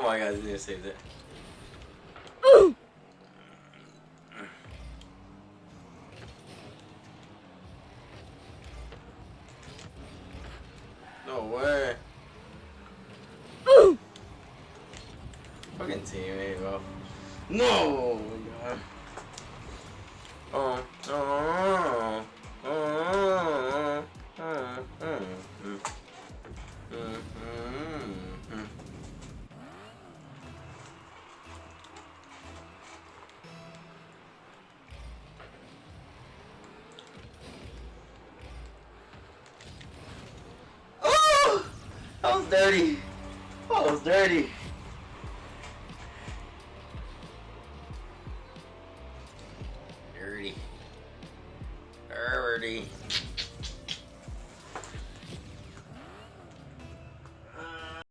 my god, they saved it. No way. Fucking teammate, bro. No! Oh, oh, oh, oh, that was dirty. Oh, that was dirty. Dirty. Dirty.